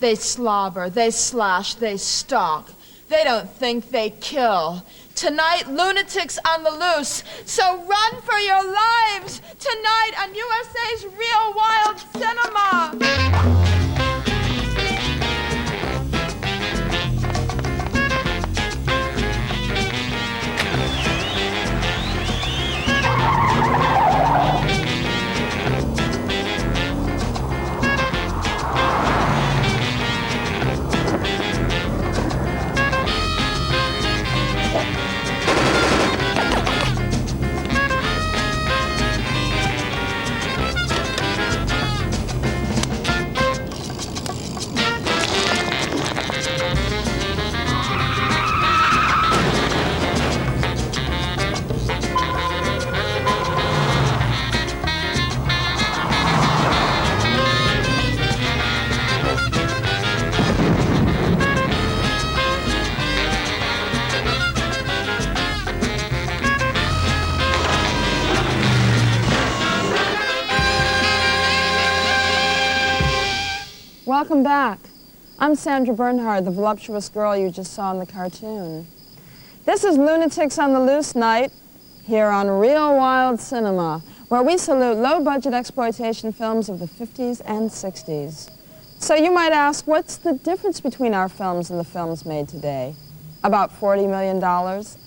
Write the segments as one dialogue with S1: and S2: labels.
S1: They slobber, they slash, they stalk. They don't think, they kill. Tonight, lunatics on the loose. So run for your lives tonight on USA's Real Wild Cinema.
S2: Welcome back. I'm Sandra Bernhard, the voluptuous girl you just saw in the cartoon. This is Lunatics on the Loose night here on Real Wild Cinema, where we salute low-budget exploitation films of the 50s and 60s. So you might ask, what's the difference between our films and the films made today? About $40 million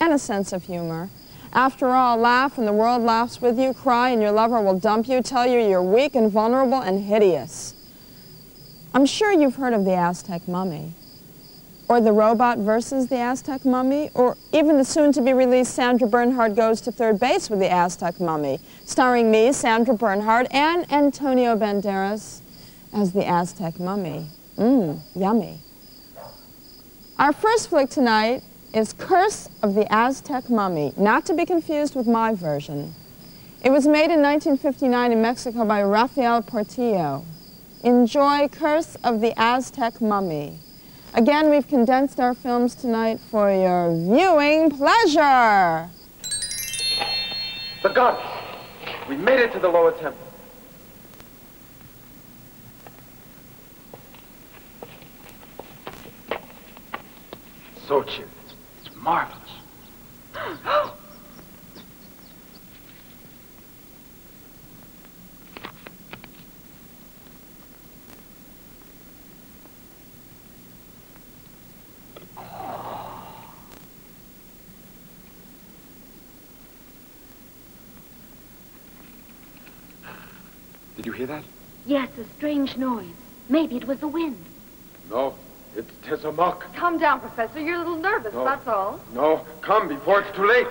S2: and a sense of humor. After all, laugh and the world laughs with you, cry and your lover will dump you, tell you you're weak and vulnerable and hideous. I'm sure you've heard of the Aztec mummy, or the robot versus the Aztec mummy, or even the soon-to-be-released Sandra Bernhard Goes to Third Base with the Aztec mummy, starring me, Sandra Bernhard, and Antonio Banderas as the Aztec mummy. Yummy. Our first flick tonight is Curse of the Aztec Mummy, not to be confused with my version. It was made in 1959 in Mexico by Rafael Portillo. Enjoy Curse of the Aztec Mummy. Again, we've condensed our films tonight for your viewing pleasure.
S3: The goddess! We made it to the lower temple. So cheap. It's marvelous. Did you hear that?
S4: Yes, a strange noise. Maybe it was the wind.
S3: No, it's Tezamok.
S4: Calm down, Professor. You're a little nervous,
S3: No.
S4: that's all.
S3: No, come before it's too late.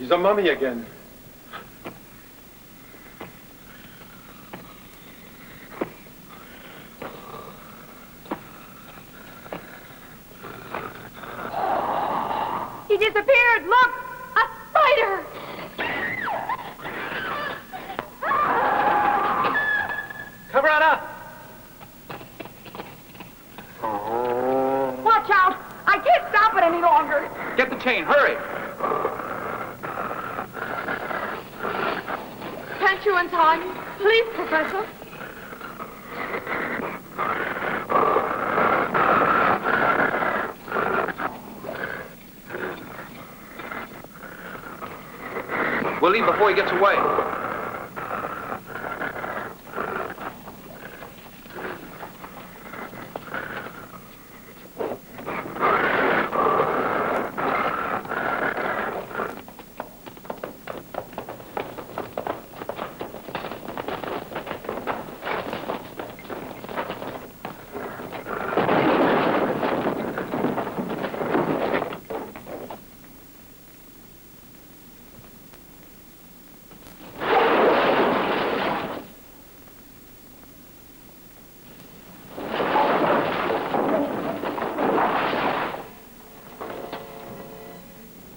S3: She's a mummy again.
S4: He disappeared! Look! A spider!
S3: Cover on up!
S4: Watch out! I can't stop it any longer!
S3: Get the chain, hurry!
S1: Can't you untie me? Please, Professor.
S3: We'll leave before he gets away.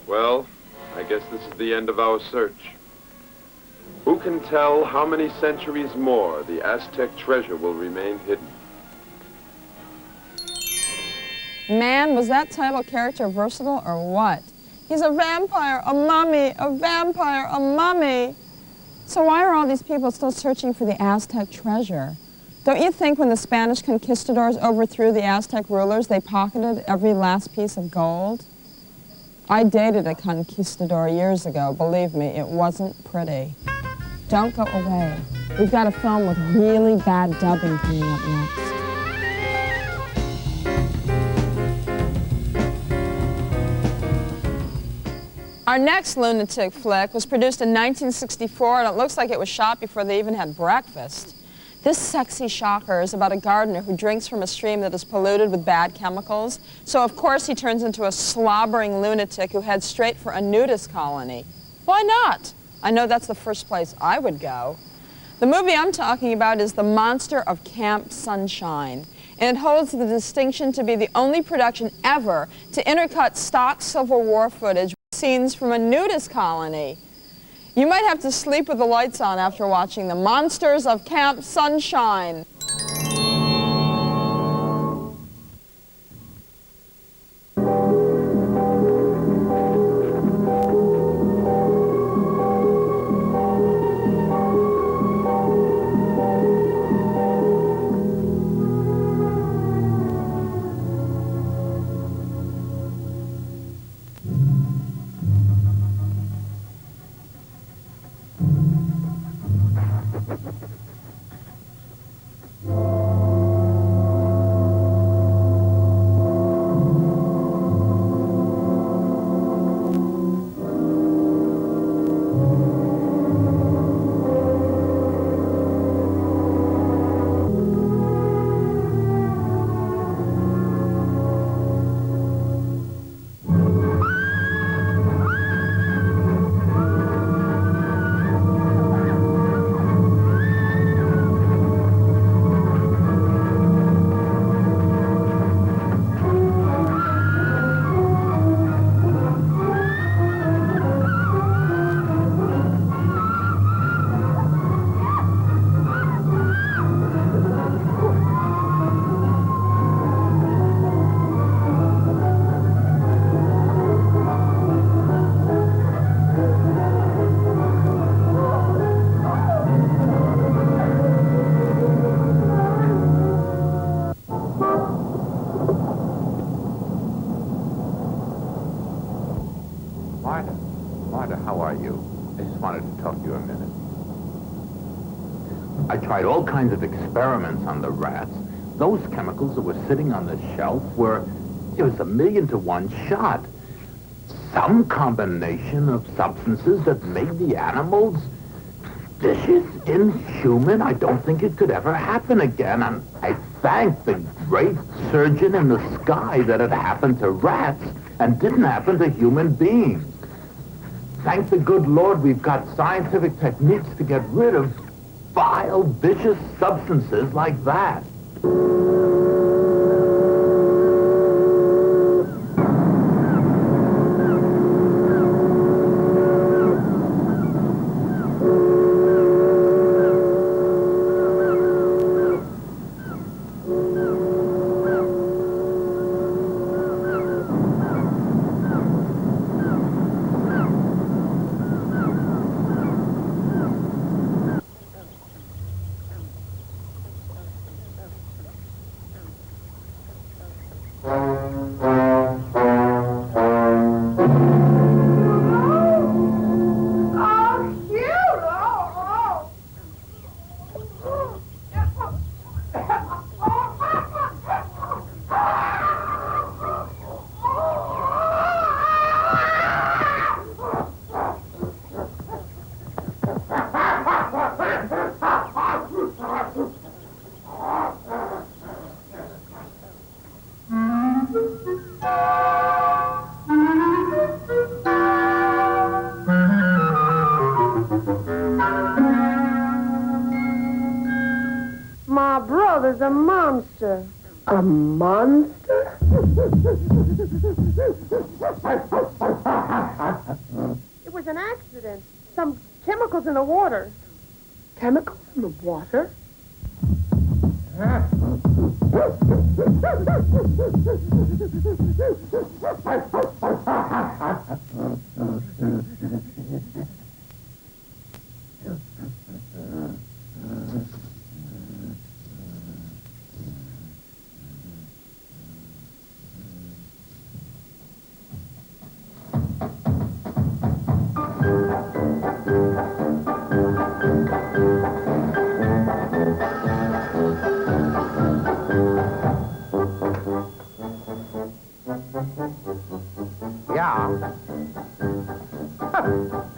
S3: Well, I guess this is the end of our search. Who can tell how many centuries more the Aztec treasure will remain hidden?
S2: Man, was that title character versatile or what? He's a vampire, a mummy, a vampire, a mummy. So why are all these people still searching for the Aztec treasure? Don't you think when the Spanish conquistadors overthrew the Aztec rulers, they pocketed every last piece of gold? I dated a conquistador years ago. Believe me, it wasn't pretty. Don't go away. We've got a film with really bad dubbing coming up next. Our next lunatic flick was produced in 1964, and it looks like it was shot before they even had breakfast. This sexy shocker is about a gardener who drinks from a stream that is polluted with bad chemicals. So, of course, he turns into a slobbering lunatic who heads straight for a nudist colony. Why not? I know that's the first place I would go. The movie I'm talking about is The Monster of Camp Sunshine, and it holds the distinction to be the only production ever to intercut stock Civil War footage with scenes from a nudist colony. You might have to sleep with the lights on after watching The Monsters of Camp Sunshine.
S5: Martha, how are you? I just wanted to talk to you a minute. I tried all kinds of experiments on the rats. Those chemicals that were sitting on the shelf were, it was 1,000,000 to 1 shot. Some combination of substances that made the animals vicious, inhuman. I don't think it could ever happen again. And I thank the great surgeon in the sky that it happened to rats and didn't happen to human beings. Thank the good Lord we've got scientific techniques to get rid of vile, vicious substances like that.
S6: My brother's a monster. A monster? It was an accident. Some chemicals in the water. Chemicals in the water?
S7: Yeah.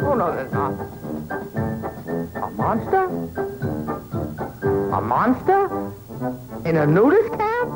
S7: Oh, no, there's not. A monster? A monster? In a nudist camp?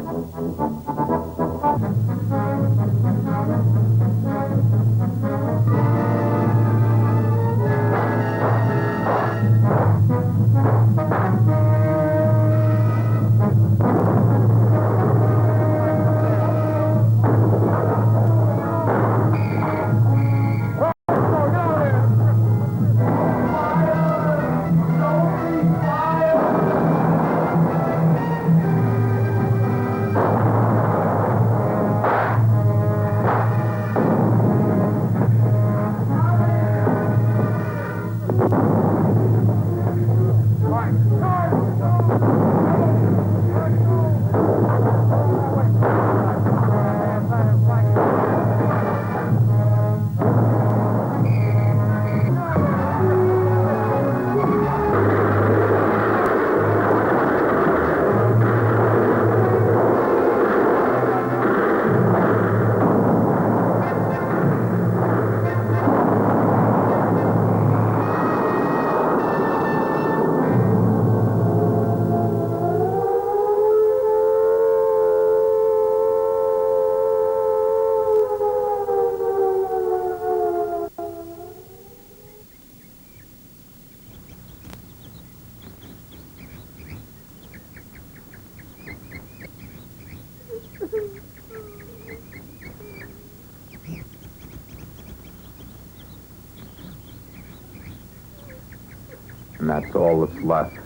S5: And that's all that's left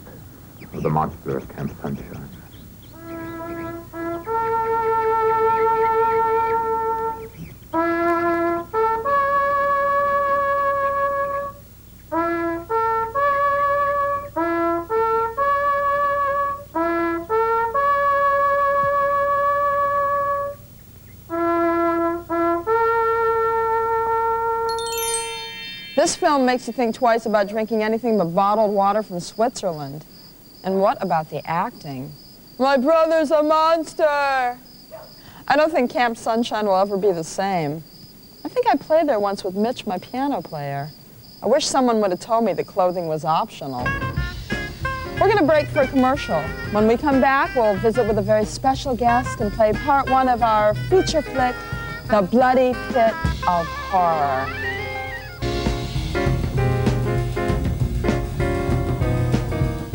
S5: of the monster of Camp Sunshine.
S2: This film makes you think twice about drinking anything but bottled water from Switzerland. And what about the acting? My brother's a monster! I don't think Camp Sunshine will ever be the same. I think I played there once with Mitch, my piano player. I wish someone would have told me the clothing was optional. We're going to break for a commercial. When we come back, we'll visit with a very special guest and play part one of our feature flick, The Bloody Pit of Horror.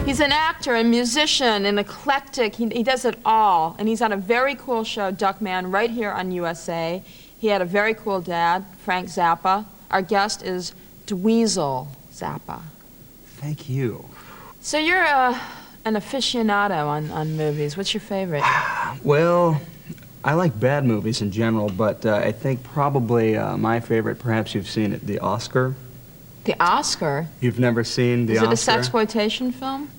S1: He's an actor, a musician, an eclectic. He does it all. And he's on a very cool show, Duckman, right here on USA. He had a very cool dad, Frank Zappa. Our guest is Dweezil Zappa.
S8: Thank you.
S1: So you're an aficionado on movies. What's your favorite?
S8: Well, I like bad movies in general, but I think probably my favorite, perhaps you've seen it, The Oscar.
S1: The Oscar?
S8: You've never seen The Oscar?
S1: Is it a sexploitation film?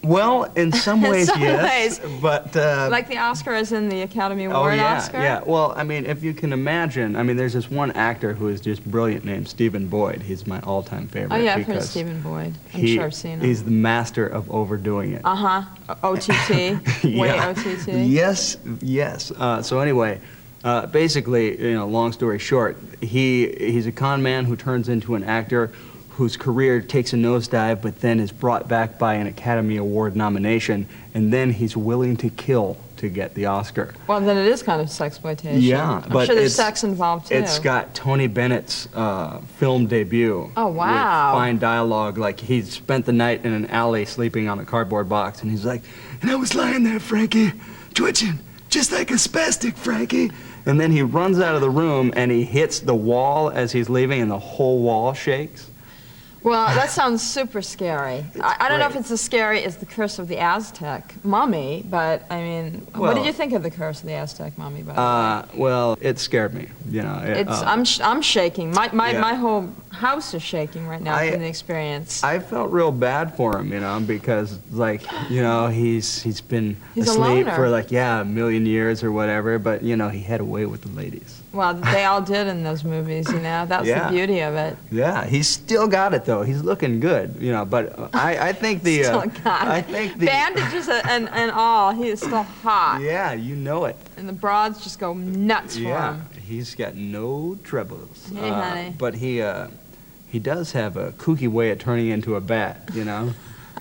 S8: Well, in some ways, yes.
S1: Ways.
S8: But
S1: like the Oscar as in the Academy Award Oscar?
S8: Yeah. Well, I mean, if you can imagine, I mean, there's this one actor who is just brilliant named Stephen Boyd. He's my all-time favorite.
S1: Oh, yeah, I've heard of Stephen Boyd. I'm sure I've seen him.
S8: He's the master of overdoing it.
S1: Uh-huh. OTT. Way OTT.
S8: Yes. So anyway, basically, you know, long story short, he's a con man who turns into an actor whose career takes a nosedive, but then is brought back by an Academy Award nomination, and then he's willing to kill to get the Oscar.
S1: Well, then it is kind of sexploitation.
S8: Yeah,
S1: I'm sure there's sex involved, too.
S8: It's got Tony Bennett's film debut.
S1: Oh, wow.
S8: With fine dialogue, like he spent the night in an alley sleeping on a cardboard box, and he's like, and I was lying there, Frankie, twitching, just like a spastic, Frankie. And then he runs out of the room, and he hits the wall as he's leaving, and the whole wall shakes.
S1: Well, that sounds super scary. I don't know if it's as scary as The Curse of the Aztec Mummy, but I mean, what did you think of The Curse of the Aztec Mummy, by the way?
S8: Well, it scared me, you know.
S1: I'm shaking. My whole house is shaking right now from the experience.
S8: I felt real bad for him, you know, because, like, you know, he's been asleep for, like, a million years or whatever, but, you know, he had a way with the ladies.
S1: Well, they all did in those movies, you know. That was the beauty of it.
S8: Yeah, he's still got it though. He's looking good, you know. But I think the
S1: bandages and all, he is still hot.
S8: Yeah, you know it.
S1: And the broads just go nuts for him.
S8: Yeah, he's got no troubles.
S1: Hey, honey.
S8: But he does have a kooky way of turning into a bat, you know.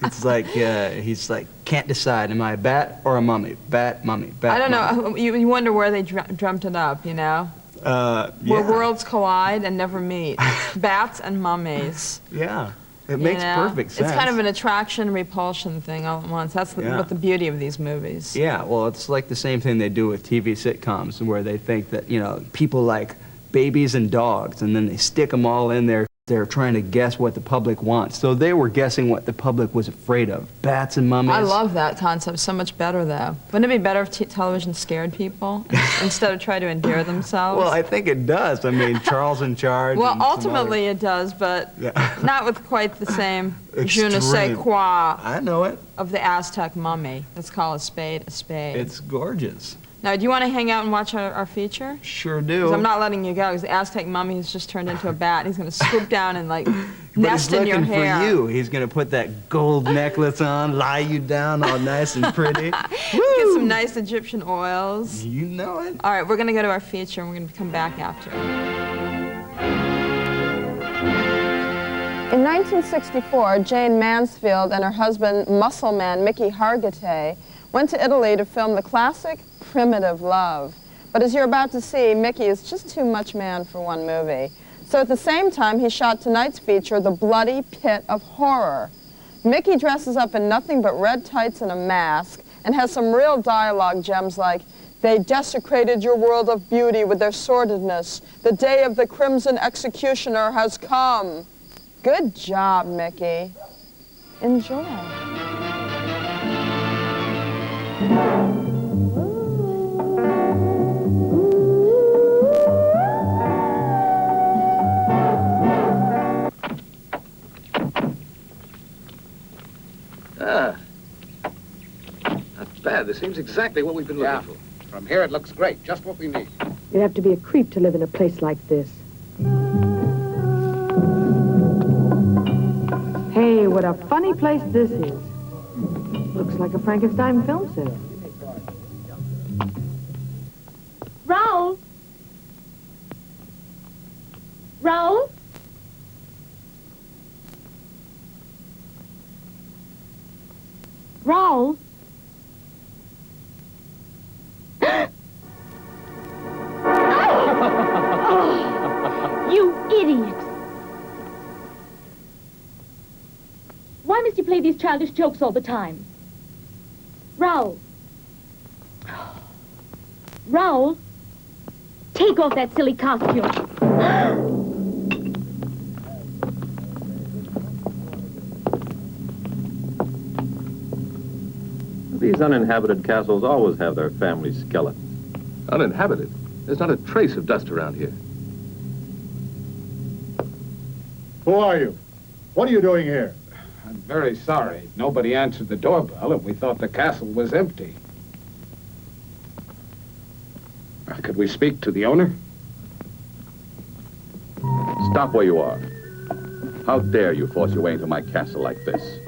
S8: It's like, he's like, can't decide, am I a bat or a mummy? Bat, mummy, bat,
S1: I don't
S8: mummy.
S1: know, you wonder where they dreamt it up, you know? Where worlds collide and never meet. Bats and mummies.
S8: Yeah, it makes perfect sense.
S1: It's kind of an attraction-repulsion thing all at once. That's what the beauty of these movies.
S8: Yeah, well, it's like the same thing they do with TV sitcoms, where they think that, you know, people like babies and dogs, and then they stick them all in there. They're trying to guess what the public wants. So they were guessing what the public was afraid of. Bats and mummies.
S1: I love that concept so much better, though. Wouldn't it be better if television scared people instead of try to endear themselves?
S8: Well, I think it does. I mean, Charles in Charge.
S1: Well, ultimately it does, but not with quite the same je ne sais quoi.
S8: I know it.
S1: Of the Aztec mummy. Let's call a spade a spade.
S8: It's gorgeous.
S1: Now, do you want to hang out and watch our feature?
S8: Sure do.
S1: Because I'm not letting you go, because the Aztec mummy has just turned into a bat, and he's going to swoop down and, like, nest in your hair.
S8: But he's looking for you. He's going to put that gold necklace on, lie you down all nice and pretty.
S1: Get some nice Egyptian oils.
S8: You know it.
S1: All right, we're going to go to our feature, and we're going to come back after.
S2: In 1964, Jane Mansfield and her husband, muscle man Mickey Hargitay, went to Italy to film the classic Primitive Love. But as you're about to see, Mickey is just too much man for one movie. So at the same time, he shot tonight's feature, The Bloody Pit of Horror. Mickey dresses up in nothing but red tights and a mask, and has some real dialogue gems like, "They desecrated your world of beauty with their sordidness. The day of the Crimson Executioner has come." Good job, Mickey. Enjoy.
S9: Not bad. This seems exactly what we've been looking for.
S10: From here it looks great. Just what we need.
S6: You'd have to be a creep to live in a place like this. Hey, what a funny place this is. Looks like a Frankenstein film set.
S4: Raoul? Raoul? Raoul? Oh, you idiot! Why must you play these childish jokes all the time? Raoul. Raoul, take off that silly costume.
S11: These uninhabited castles always have their family skeletons.
S9: Uninhabited? There's not a trace of dust around here.
S12: Who are you? What are you doing here?
S10: I'm very sorry. Nobody answered the doorbell, and we thought the castle was empty. Could we speak to the owner?
S11: Stop where you are. How dare you force your way into my castle like this?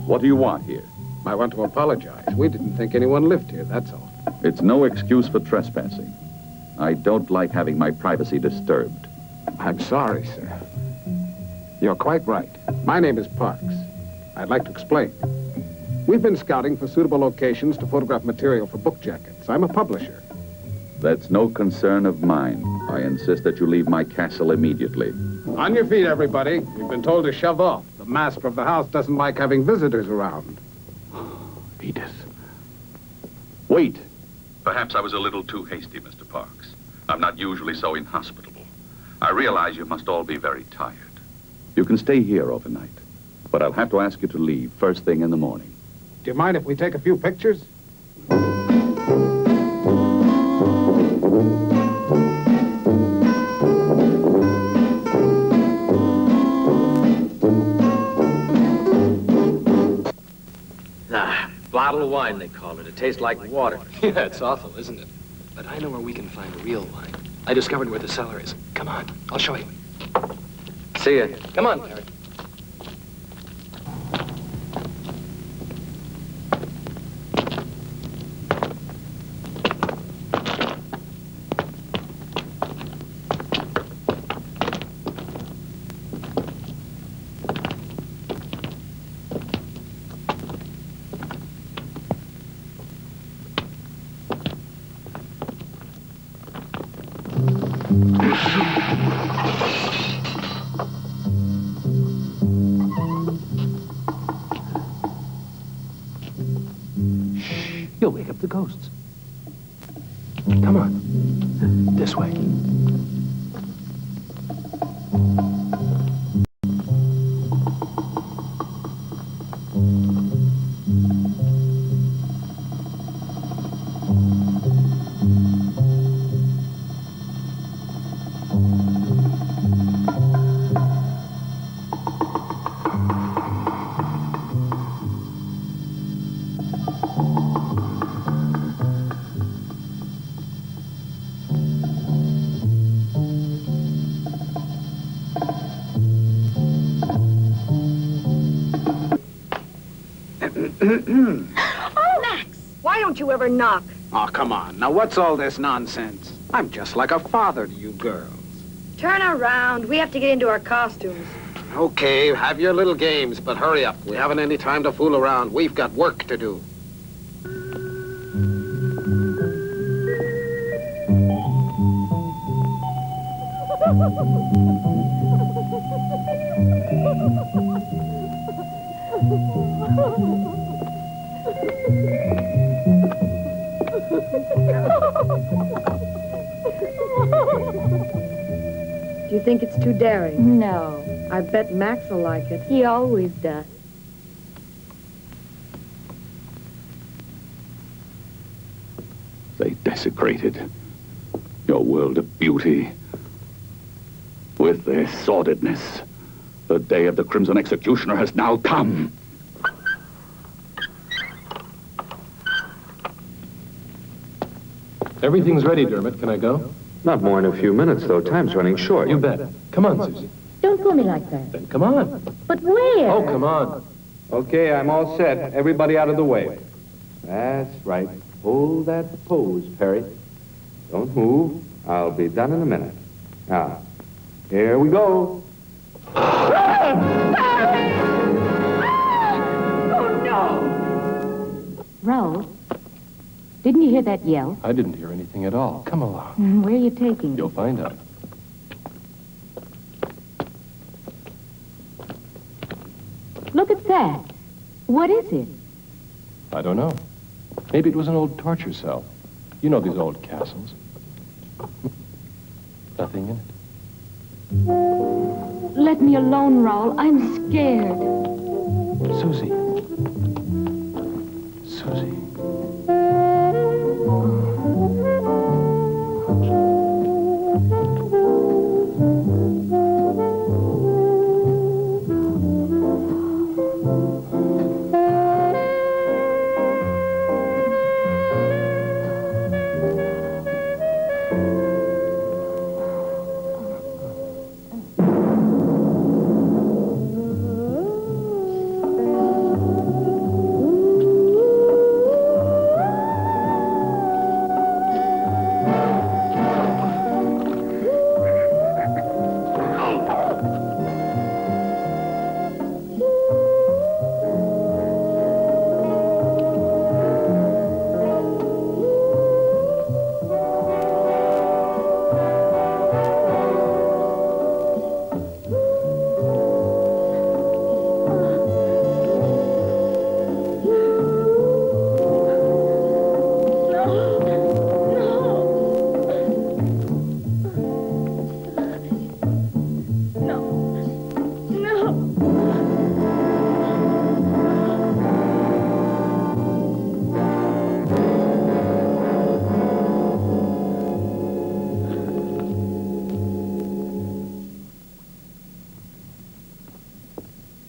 S11: What do you want here?
S10: I want to apologize. We didn't think anyone lived here, that's all.
S11: It's no excuse for trespassing. I don't like having my privacy disturbed.
S10: I'm sorry, sir. You're quite right. My name is Parks. I'd like to explain. We've been scouting for suitable locations to photograph material for book jackets. I'm a publisher.
S11: That's no concern of mine. I insist that you leave my castle immediately.
S10: On your feet, everybody. You've been told to shove off. The master of the house doesn't like having visitors around.
S11: Edith. Wait.
S13: Perhaps I was a little too hasty, Mr. Parks. I'm not usually so inhospitable. I realize you must all be very tired.
S11: You can stay here overnight, but I'll have to ask you to leave first thing in the morning.
S10: Do you mind if we take a few pictures?
S9: Bottled wine, they call it. It tastes like water.
S14: Yeah, it's awful, isn't it? But I know where we can find real wine. I discovered where the cellar is. Come on, I'll show you.
S9: See ya.
S14: Come on, Harry. You'll wake up the ghosts. Come on. This way.
S6: Oh, Max! Why don't you ever knock?
S10: Oh, come on. Now, what's all this nonsense? I'm just like a father to you girls.
S6: Turn around. We have to get into our costumes.
S10: Okay, have your little games, but hurry up. We haven't any time to fool around. We've got work to do.
S6: Do you think it's too daring?
S4: No.
S6: I bet Max will like it.
S4: He always does.
S11: They desecrated your world of beauty with their sordidness. The day of the Crimson Executioner has now come.
S15: Everything's ready, Dermot. Can I go?
S16: Not more in a few minutes, though. Time's running short.
S15: You bet. Come on, Susie.
S4: Don't pull me like that.
S15: Then come on.
S4: But where?
S15: Oh, come on.
S16: Okay, I'm all set. Everybody out of the way. That's right. Hold that pose, Perry. Don't move. I'll be done in a minute. Now, here we go.
S4: Raoul, didn't you hear that yell?
S15: I didn't hear anything at all. Come along.
S4: Where are you taking?
S15: You'll find out.
S4: Look at that. What is it?
S15: I don't know. Maybe it was an old torture cell. You know these old castles. Nothing in it.
S4: Let me alone, Raoul. I'm scared.
S15: Susie. Susie.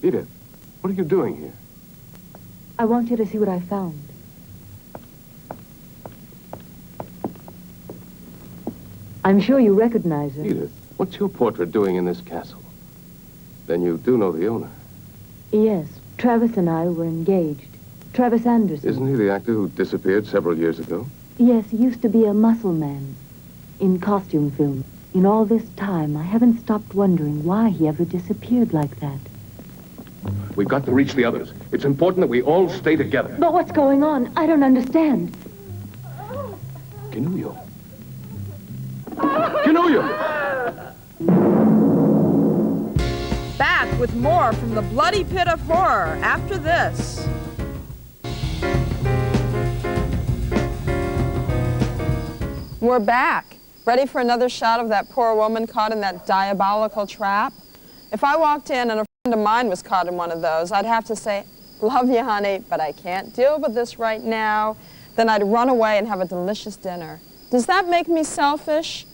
S15: Edith, what are you doing here?
S4: I want you to see what I found. I'm sure you recognize her.
S15: Edith, what's your portrait doing in this castle? Then you do know the owner.
S4: Yes, Travis and I were engaged. Travis Anderson.
S15: Isn't he the actor who disappeared several years ago?
S4: Yes, he used to be a muscle man in costume film. In all this time, I haven't stopped wondering why he ever disappeared like that.
S15: We've got to reach the others. It's important that we all stay together.
S4: But what's going on? I don't understand.
S15: Canuyo. Canuyo!
S2: Back with more from the bloody pit of horror after this. We're back, ready for another shot of that poor woman caught in that diabolical trap. If I walked in and a friend of mine was caught in one of those, I'd have to say, "Love you, honey, but I can't deal with this right now." Then I'd run away and have a delicious dinner. Does that make me selfish?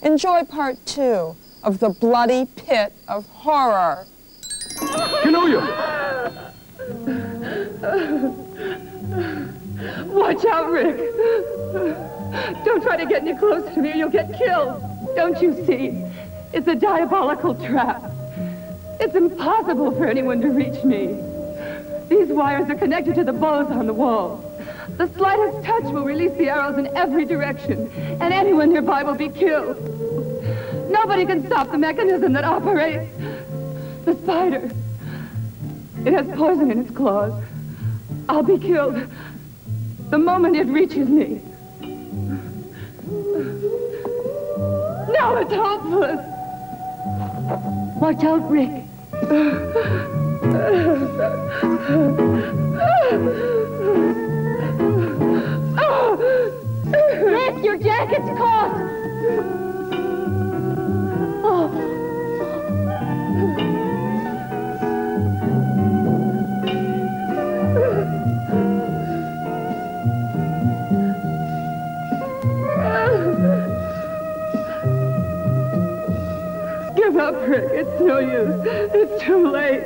S2: Enjoy part 2 of the bloody pit of horror.
S15: Canuyo!
S6: Watch out, Rick. Don't try to get any closer to me or you'll get killed. Don't you see? It's a diabolical trap. It's impossible for anyone to reach me. These wires are connected to the bows on the wall. The slightest touch will release the arrows in every direction, and anyone nearby will be killed. Nobody can stop the mechanism that operates. The spider. It has poison in its claws. I'll be killed the moment it reaches me. Now it's hopeless.
S4: Watch out, Rick. Rick, your jacket's caught. Oh.
S6: Give up, Rick. It's no use. It's too late.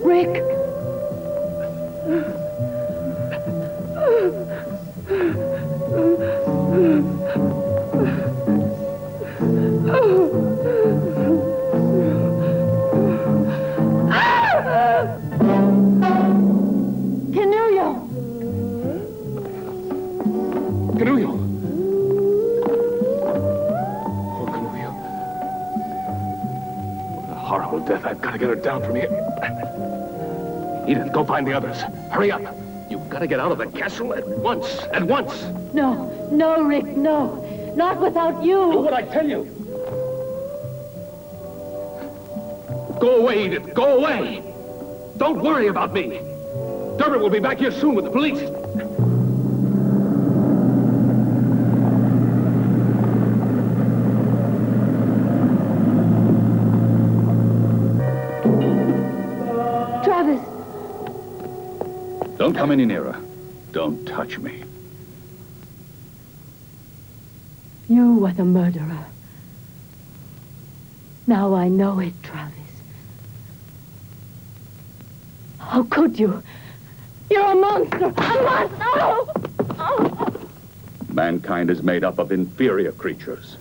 S4: Rick!
S6: Canuyo!
S15: Canuyo! Oh, Canuyo. What a horrible death. I've got to get her down from here. Edith, go find the others. Hurry up. You've got to get out of the castle at once. At once.
S4: No, no, Rick, no. Not without you.
S15: Do what I tell you. Go away, Edith. Go away.
S11: Don't worry about me. Dermot will be back here soon with the police.
S4: Travis!
S11: Don't come any nearer. Don't touch me.
S4: You were the murderer. Now I know it, Travis. How could you? You're a monster! A monster! Oh!
S11: Mankind is made up of inferior creatures.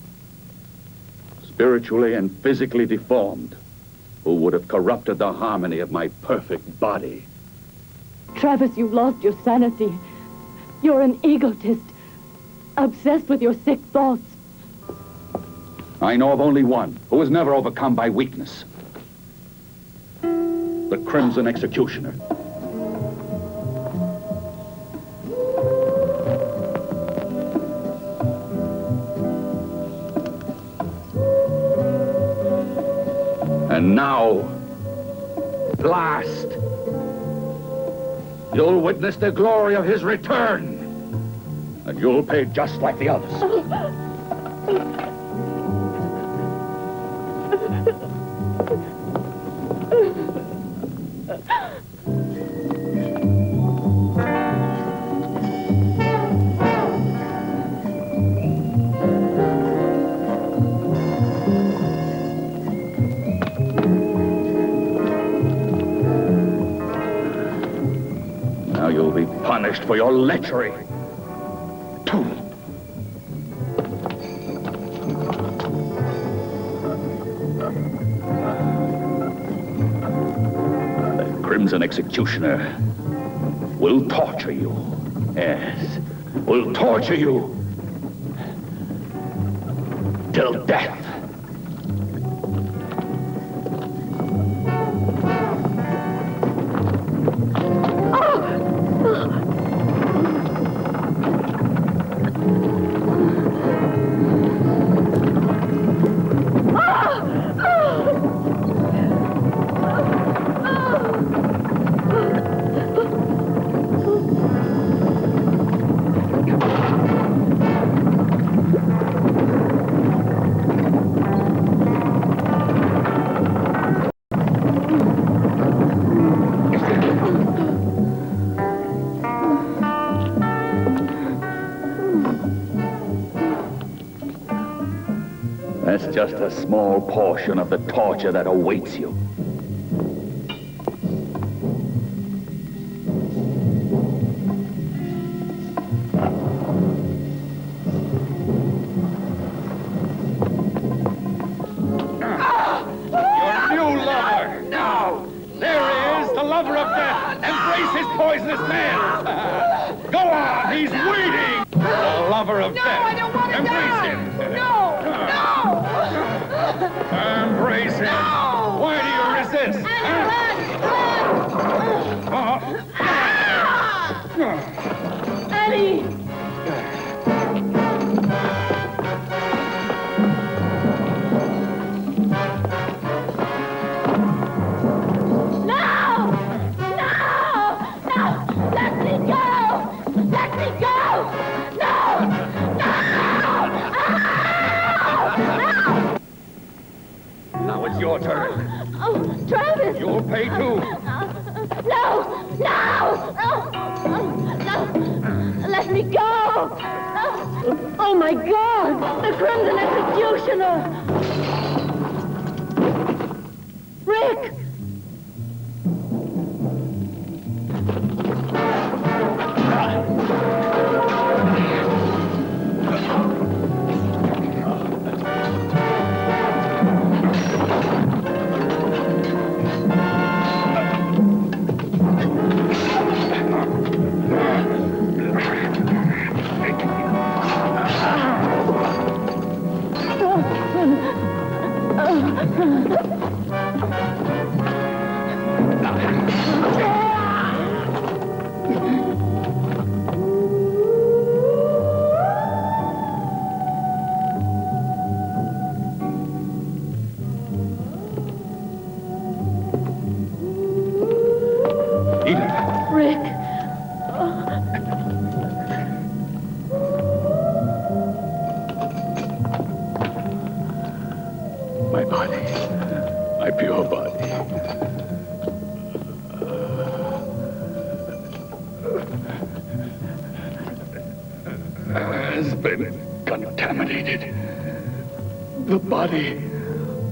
S11: Spiritually and physically deformed, who would have corrupted the harmony of my perfect body.
S4: Travis, you've lost your sanity. You're an egotist, obsessed with your sick thoughts.
S11: I know of only one who was never overcome by weakness. The Crimson Executioner. And now, at last, you'll witness the glory of his return. And you'll pay just like the others. Now you'll be punished for your lechery. Crimson Executioner will torture you. Yes, will torture you till death. That's just a small portion of the torture that awaits you.
S17: Your new lover! No! There he is, the lover of death! Embrace his poisonous man! Go on, he's waiting! The lover of death! I don't want to Embrace him! No! Embrace him! No! Why do you resist?
S4: Eddie!
S11: Now it's your turn.
S4: Oh, Travis!
S11: You'll pay too.
S4: No! No! No! Let me go! No. Oh, my God! The Crimson Executioner! Rick!
S11: body. My pure body. Has been contaminated. The body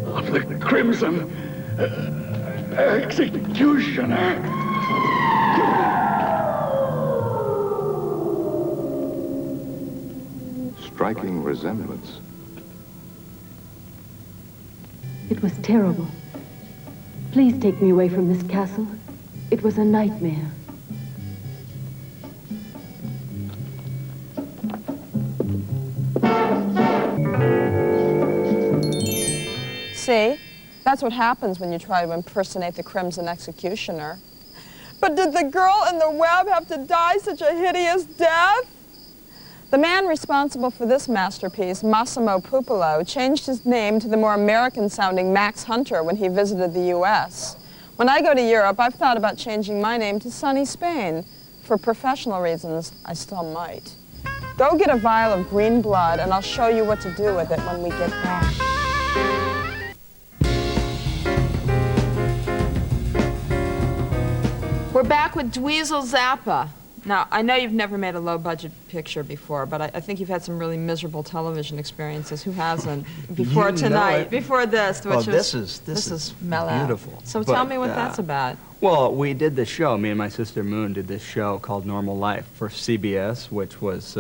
S11: of the Crimson Executioner.
S18: Striking resemblance.
S4: It was terrible. Please take me away from this castle. It was a nightmare.
S2: See? That's what happens when you try to impersonate the Crimson Executioner. But did the girl in the web have to die such a hideous death? The man responsible for this masterpiece, Massimo Pupolo, changed his name to the more American-sounding Max Hunter when he visited the U.S. When I go to Europe, I've thought about changing my name to Sunny Spain. For professional reasons, I still might. Go get a vial of green blood, and I'll show you what to do with it when we get back.
S1: We're back with Dweezil Zappa. Now, I know you've never made a low-budget picture before, but I think you've had some really miserable television experiences. Who hasn't? Before tonight, before this, which
S8: this is
S1: mellow.
S8: Beautiful.
S1: So tell me what that's about.
S8: Well, we did this show. Me and my sister Moon did this show called Normal Life for CBS, which was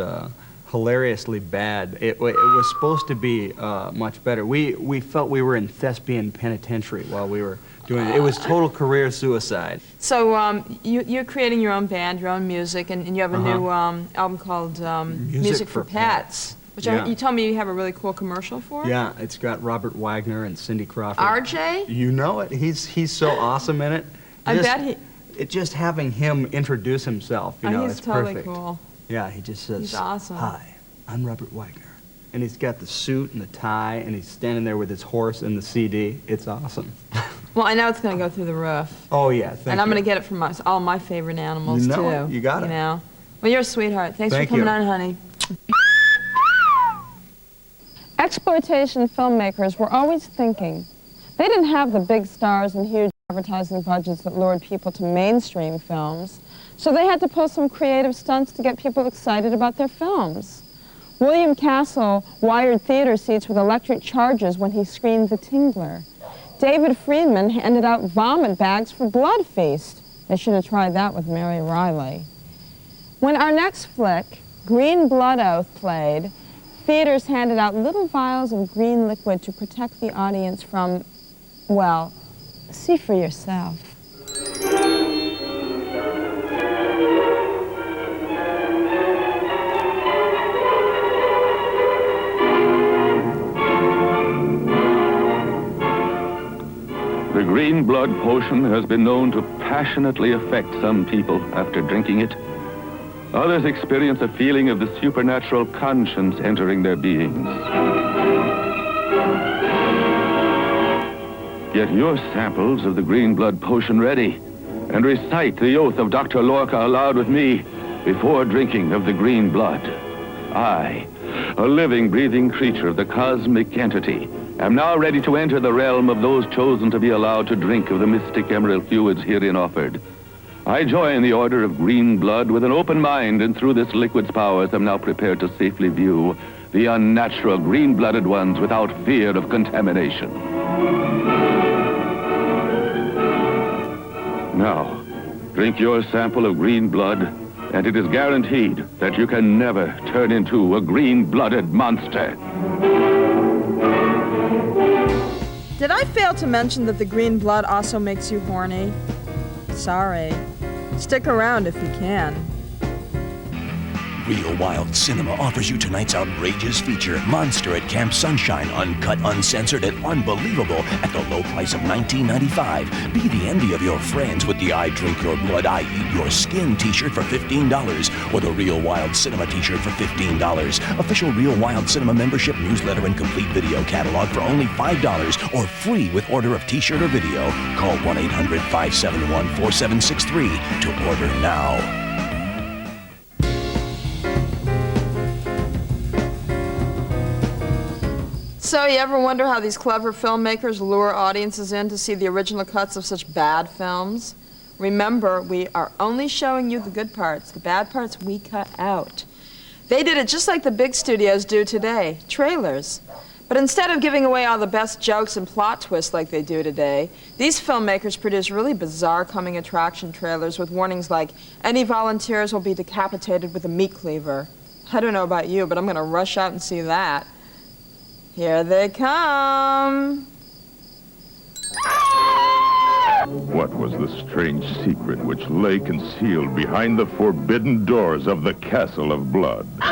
S8: hilariously bad. It was supposed to be much better. We felt we were in thespian penitentiary while we were doing it. It was total career suicide.
S1: So you're creating your own band, your own music, and you have a new album called Music for Pets, which you told me you have a really cool commercial for.
S8: Yeah, it's got Robert Wagner and Cindy Crawford.
S1: RJ?
S8: You know it. He's so awesome in it. Just having him introduce himself, you know, it's
S1: totally
S8: perfect.
S1: Cool.
S8: Yeah, he just says,
S1: he's awesome.
S8: "Hi, I'm Robert Wagner." And he's got the suit and the tie, and he's standing there with his horse and the CD. It's awesome.
S1: Well, I know it's going to go through the roof.
S8: Oh, yeah, thank you.
S1: And I'm going to get it from all my favorite animals,
S8: too.
S1: You
S8: got it.
S1: You know? Well, you're a sweetheart. Thanks for coming on, honey.
S2: Exploitation filmmakers were always thinking. They didn't have the big stars and huge advertising budgets that lured people to mainstream films, so they had to pull some creative stunts to get people excited about their films. William Castle wired theater seats with electric charges when he screened The Tingler. David Friedman handed out vomit bags for Blood Feast. They should have tried that with Mary Riley. When our next flick, Green Blood Oath, played, theaters handed out little vials of green liquid to protect the audience from, well, see for yourself.
S11: The green blood potion has been known to passionately affect some people after drinking it. Others experience a feeling of the supernatural conscience entering their beings. Get your samples of the green blood potion ready and recite the oath of Dr. Lorca aloud with me before drinking of the green blood. I, a living, breathing creature of the cosmic entity, am now ready to enter the realm of those chosen to be allowed to drink of the mystic emerald fluids herein offered. I join the order of green blood with an open mind, and through this liquid's powers am now prepared to safely view the unnatural green-blooded ones without fear of contamination. Now, drink your sample of green blood, and it is guaranteed that you can never turn into a green-blooded monster.
S1: Did I fail to mention that the green blood also makes you horny? Sorry. Stick around if you can.
S19: Real Wild Cinema offers you tonight's outrageous feature, Monster at Camp Sunshine, uncut, uncensored, and unbelievable at the low price of $19.95. Be the envy of your friends with the I Drink Your Blood, I Eat Your Skin t-shirt for $15, or the Real Wild Cinema t-shirt for $15. Official Real Wild Cinema membership, newsletter, and complete video catalog for only $5, or free with order of t-shirt or video. Call 1-800-571-4763 to order now.
S2: So, you ever wonder how these clever filmmakers lure audiences in to see the original cuts of such bad films? Remember, we are only showing you the good parts. The bad parts we cut out. They did it just like the big studios do today, trailers. But instead of giving away all the best jokes and plot twists like they do today, these filmmakers produce really bizarre coming attraction trailers with warnings like, any volunteers will be decapitated with a meat cleaver. I don't know about you, but I'm gonna rush out and see that. Here they come.
S20: What was the strange secret which lay concealed behind the forbidden doors of the Castle of Blood?
S17: Put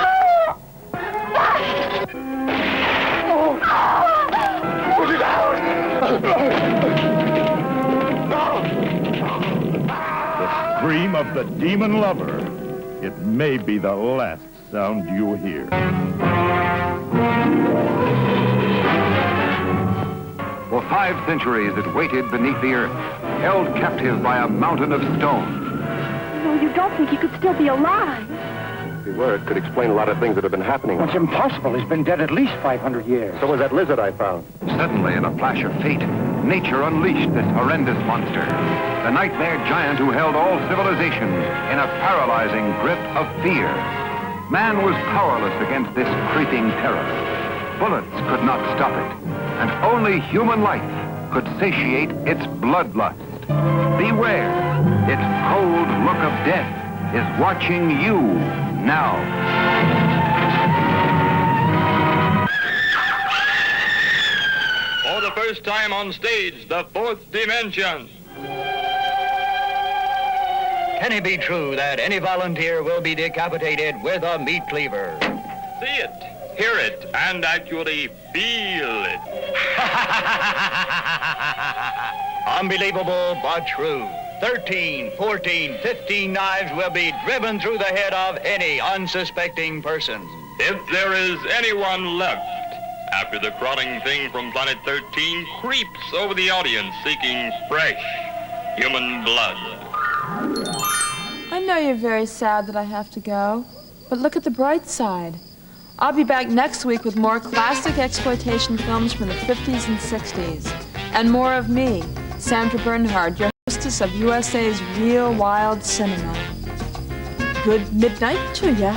S17: it out!
S20: The scream of the demon lover. It may be the last sound you hear.
S21: For 5 centuries it waited beneath the earth, held captive by a mountain of stone.
S22: No, you don't think he could still be alive?
S3: If he were, it could explain a lot of things that have been happening.
S7: It's impossible. He's been dead at least 500 years.
S3: So was that lizard I found.
S21: Suddenly, in a flash of fate, nature unleashed this horrendous monster. The nightmare giant who held all civilization in a paralyzing grip of fear. Man was powerless against this creeping terror. Bullets could not stop it, and only human life could satiate its bloodlust. Beware, its cold look of death is watching you now.
S23: For the first time on stage, the 4th dimension.
S24: Can it be true that any volunteer will be decapitated with a meat cleaver?
S23: See it, hear it, and actually feel it.
S24: Unbelievable but true. 13, 14, 15 knives will be driven through the head of any unsuspecting person.
S23: If there is anyone left, after the crawling thing from Planet 13 creeps over the audience seeking fresh human blood.
S1: I know you're very sad that I have to go, but look at the bright side. I'll be back next week with more classic exploitation films from the 50s and 60s, and more of me, Sandra Bernhard, your hostess of USA's Real Wild Cinema. Good midnight to ya.